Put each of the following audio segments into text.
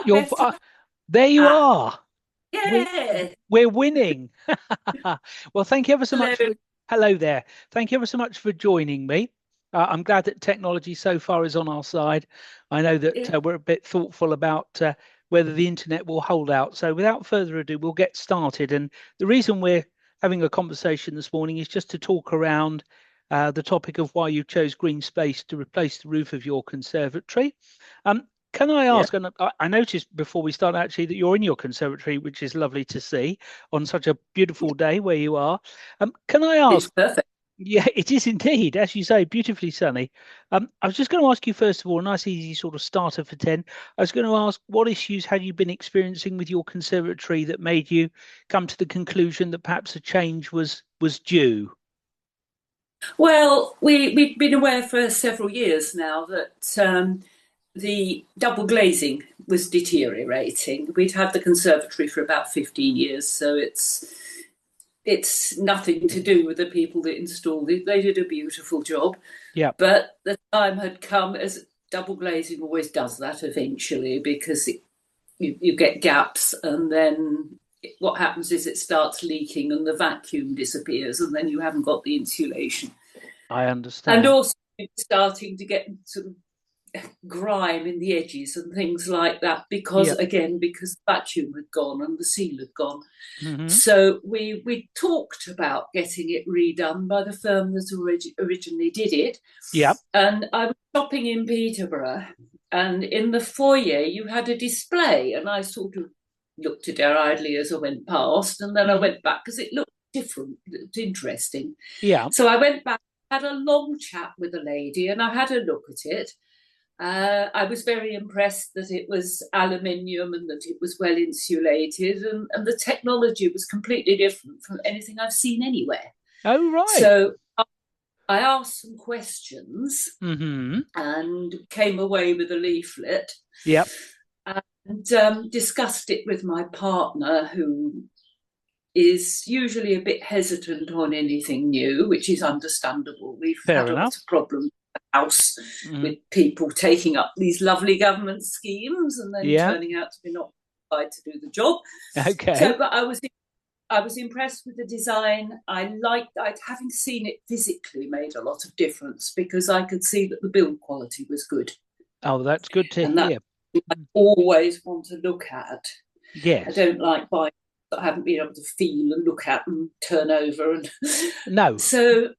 You're Better. there. You Ah, are. We yeah. we're winning. Well, thank you ever so Hello. much for hello there. Thank you ever so much for joining me. I'm glad that technology so far is on our side. I know that Yeah, we're a bit thoughtful about whether the internet will hold out. So, without further ado, we'll get started. And the reason we're having a conversation this morning is just to talk around the topic of why you chose green space to replace the roof of your conservatory. Um, can I yeah. ask, and I noticed before we start actually that you're in your conservatory, which is lovely to see on such a beautiful day where you are. Can I It's ask, perfect. yeah, it is indeed, as you say, beautifully sunny. I was just going to ask you, first of all, a nice, easy sort of starter for 10. I was going to ask, what issues had you been experiencing with your conservatory that made you come to the conclusion that perhaps a change was due? Well, we've been aware for several years now that the double glazing was deteriorating. We'd had the conservatory for about 15 years, so it's nothing to do with the people that installed it. They did a beautiful job, Yeah, but the time had come, as double glazing always does that eventually, because you get gaps, and then what happens is it starts leaking and the vacuum disappears, and then you haven't got the insulation. I And understand. also it's starting to get sort of grime in the edges and things like that, because Yeah. again, because the vacuum had gone and the seal had gone. Hmm. So we talked about getting it redone by the firm that originally did it. Yeah. And I was shopping in Peterborough, and in the foyer you had a display, and I sort of looked at it idly as I went past, and then I Hmm. went back because it looked different, it looked interesting. Yeah. So I went back, had a long chat with a lady, and I had a look at it. I was very impressed that it was aluminium and that it was well insulated, and the technology was completely different from anything I've seen anywhere. Oh, right. So I asked some questions Hmm. and came away with a leaflet Yeah. and discussed it with my partner, who is usually a bit hesitant on anything new, which is understandable. We've Fair had a lot enough. of problems at the house Hmm. with people taking up these lovely government schemes and then Yeah. turning out to be not qualified to do the job. So, Okay. but I was impressed with the design. I'd having seen it physically made a lot of difference, because I could see that the build quality was good, Oh, that's good to and that hear. I always want to look at. I Yes. don't like buying that I haven't been able to feel and look at and turn over. And No. so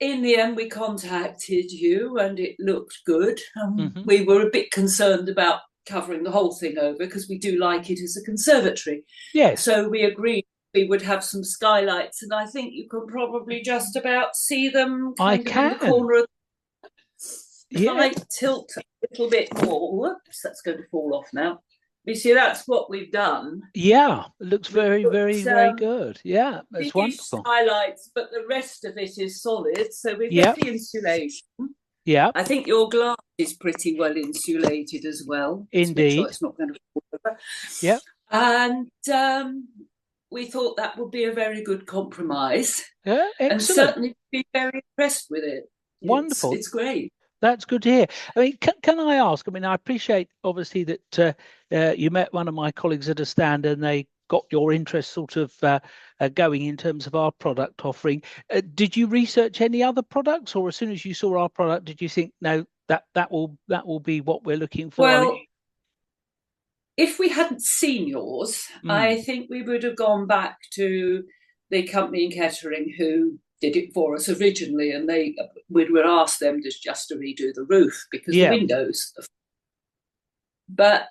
in the end, we contacted you, and it looked good. Hmm. We were a bit concerned about covering the whole thing over, because we do like it as a conservatory. Yes, So we agreed we would have some skylights, and I think you can probably just about see them I kind of in the can. corner. If Yeah. I tilt a little bit more, whoops, that's going to fall off now. You see, that's what we've done. Yeah. It looks We very, very, put very good. Yeah. That's biggish wonderful. skylights, but the rest of it is solid. So we've Yeah. left the insulation. Yeah. I think your glass is pretty well insulated as well, to make sure Indeed. it's not going to fall over. Yeah. And we thought that would be a very good compromise, Yeah. and Excellent. certainly be very impressed with it. It's Wonderful. it's great. That's good to hear. I mean, can I ask? I mean, I appreciate obviously that you met one of my colleagues at a stand and they got your interest sort of going in terms of our product offering. Did you research any other products, or as soon as you saw our product, did you think, no, that will be what we're looking for? I mean, Well, if we hadn't seen yours, I mm, think we would have gone back to the company in Kettering who did it for us originally, and they would ask them just to redo the roof because the yeah, windows. But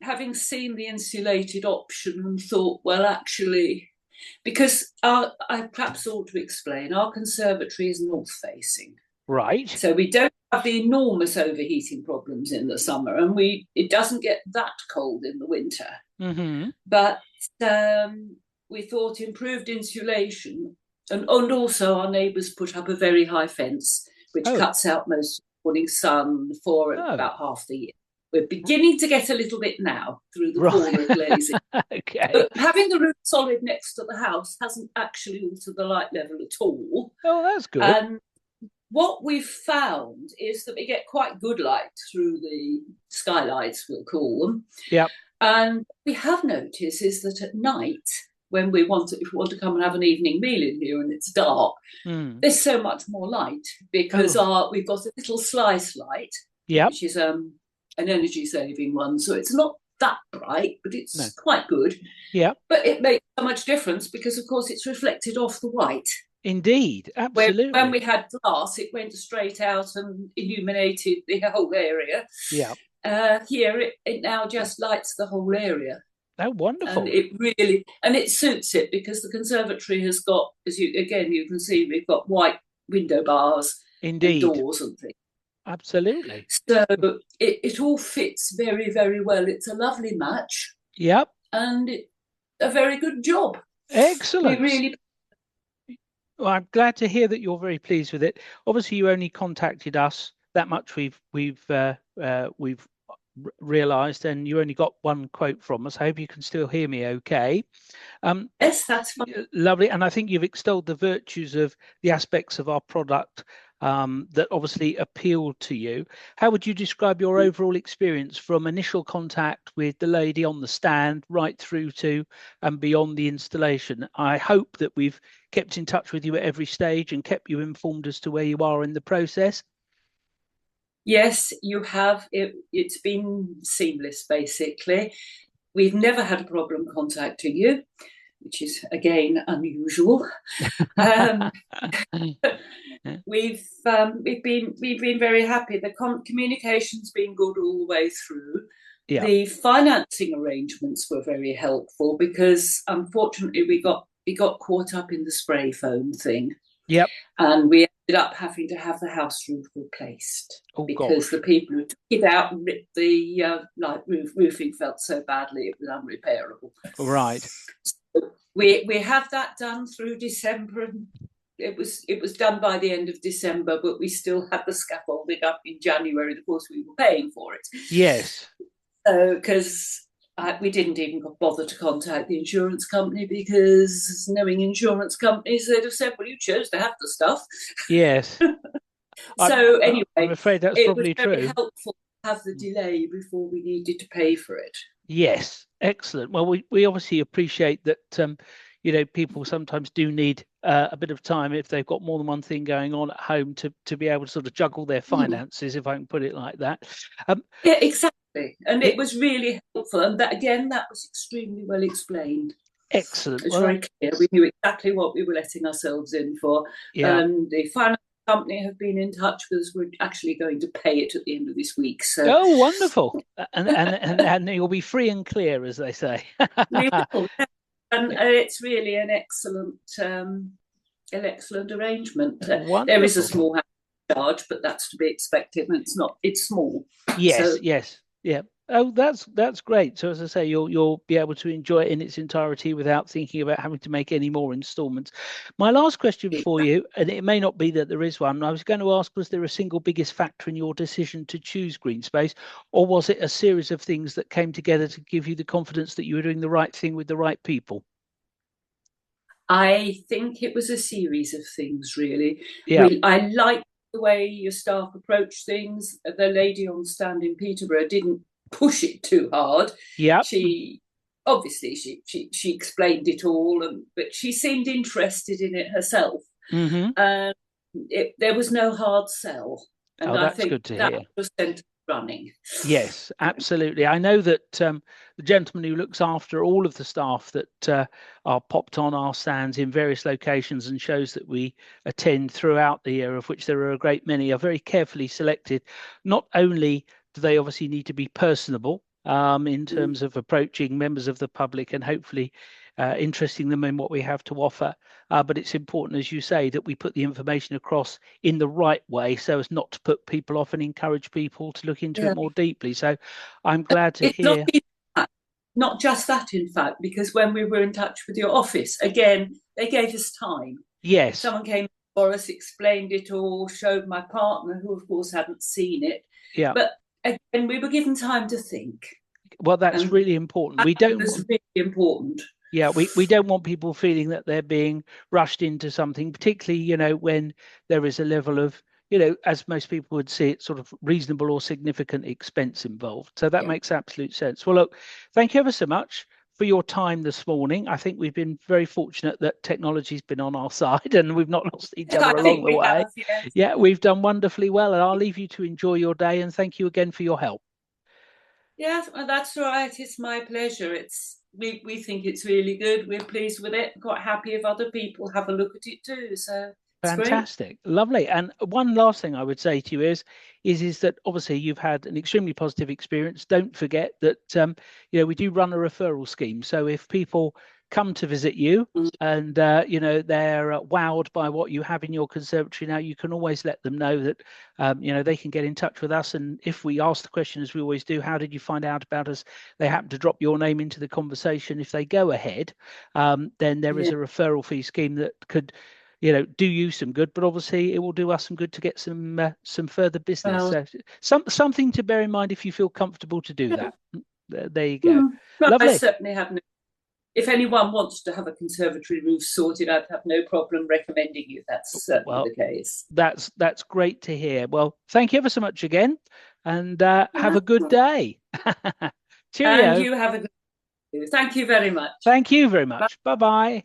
having seen the insulated option and thought, well, actually, because I perhaps ought to explain, our conservatory is north facing. right. So we don't have the enormous overheating problems in the summer, and it doesn't get that cold in the winter. Hmm. But we thought improved insulation, and also our neighbours put up a very high fence which Oh, cuts out most of the morning sun for oh, about half the year. We're beginning to get a little bit now through the right. corner glazing. Okay. But having the roof solid next to the house hasn't actually altered the light level at all. Oh, that's good. And what we've found is that we get quite good light through the skylights, we'll call them. Yep. And we have noticed is that at night, when if we want to come and have an evening meal in here and it's dark, there's so much more light because we've got a little slice light, which is an energy-saving one. So it's not that bright, but it's quite good. Yeah. But it makes so much difference because, of course, it's reflected off the white. Indeed, absolutely. When we had glass, it went straight out and illuminated the whole area. Yeah. Here, it now just lights the whole area. Oh, wonderful! And it suits it because the conservatory has got, you can see, we've got white window bars, indeed, and doors and things. Absolutely. So it all fits very, very well. It's a lovely match. Yep. And a very good job. Excellent. We really. Well, I'm glad to hear that you're very pleased with it. Obviously, you only contacted us. That much we've realised, and you only got one quote from us. I hope you can still hear me okay. Yes, that's fine. Lovely. And I think you've extolled the virtues of the aspects of our product that obviously appealed to you. How would you describe your overall experience from initial contact with the lady on the stand right through to and beyond the installation? I hope that we've kept in touch with you at every stage and kept you informed as to where you are in the process. Yes, you have. It's been seamless, basically. We've never had a problem contacting you, which is, again, unusual. We've been very happy. The communication's been good all the way through. Yeah. The financing arrangements were very helpful because, unfortunately, we got caught up in the spray foam thing. Yep. And we ended up having to have the house roof replaced because the people who took it out and ripped the roofing felt so badly it was unrepairable. Right. So we had that done through December, and it was done by the end of December, but we still had the scaffolding up in January. Of course, we were paying for it. Yes. Because we didn't even bother to contact the insurance company because, knowing insurance companies, they'd have said, well, you chose to have the stuff. Yes. Anyway, I'm afraid that's probably true. It was very helpful to have the delay before we needed to pay for it. Yes, excellent. Well, we obviously appreciate that, people sometimes do need a bit of time if they've got more than one thing going on at home to be able to sort of juggle their finances, if I can put it like that. Yeah, exactly. And it was really helpful. And that was extremely well explained. Excellent. It was very clear. We knew exactly what we were letting ourselves in for. Yeah. And the finance company have been in touch with us. We're actually going to pay it at the end of this week. So. Oh, wonderful. And you'll be free and clear, as they say. We will. And it's really an excellent arrangement. There is a small charge, but that's to be expected. And it's small. Yes, yes. Yeah. Oh, that's great. So as I say, you'll be able to enjoy it in its entirety without thinking about having to make any more instalments. My last question for you, and it may not be that there is one, I was going to ask, was there a single biggest factor in your decision to choose Green Space, or was it a series of things that came together to give you the confidence that you were doing the right thing with the right people? I think it was a series of things, really. Yeah. I liked the way your staff approached things. The lady on stand in Peterborough didn't push it too hard. Yeah. She explained it all, but she seemed interested in it herself. Mm-hmm. There was no hard sell. And that's I think good to that hear. was sent running. Yes, absolutely. I know that the gentleman who looks after all of the staff that are popped on our stands in various locations and shows that we attend throughout the year, of which there are a great many, are very carefully selected. Not only do they obviously need to be personable in terms of approaching members of the public and hopefully interesting them in what we have to offer, but it's important, as you say, that we put the information across in the right way so as not to put people off and encourage people to look into it more deeply. So I'm glad to hear. Not just that, in fact, because when we were in touch with your office, again, they gave us time. Yes. Someone came for us, explained it all, showed my partner, who of course hadn't seen it. Yeah. But again, we were given time to think. Well, that's really important. It's really important. Yeah, we don't want people feeling that they're being rushed into something, particularly, when there is a level of as most people would see it, sort of reasonable or significant expense involved. So that Yeah. makes absolute sense. Well, look, thank you ever so much for your time this morning. I think we've been very fortunate that technology's been on our side and we've not lost each other I along think the we way. have, yes. Yeah, we've done wonderfully well, and I'll leave you to enjoy your day, and thank you again for your help. Yes, well, that's right. It's my pleasure. We think it's really good. We're pleased with it. Quite happy if other people have a look at it too. So it's great. Fantastic, lovely. And one last thing I would say to you is that obviously you've had an extremely positive experience. Don't forget that we do run a referral scheme. So if people come to visit you Mm. and they're wowed by what you have in your conservatory now, you can always let them know that they can get in touch with us. And if we ask the question, as we always do, how did you find out about us? They happen to drop your name into the conversation. If they go ahead, then there is Yeah. a referral fee scheme that could do you some good, but obviously it will do us some good to get some further business. Well, So something to bear in mind if you feel comfortable to do that. There you go. hmm. Well, I Lovely. certainly have no. If anyone wants to have a conservatory roof sorted, I'd have no problem recommending you. That's certainly Well, the case. that's great to hear. Well, thank you ever so much again, and have Yeah. a good day. And Cheerio. you have a good day. Thank you very much. Thank you very much. Bye bye.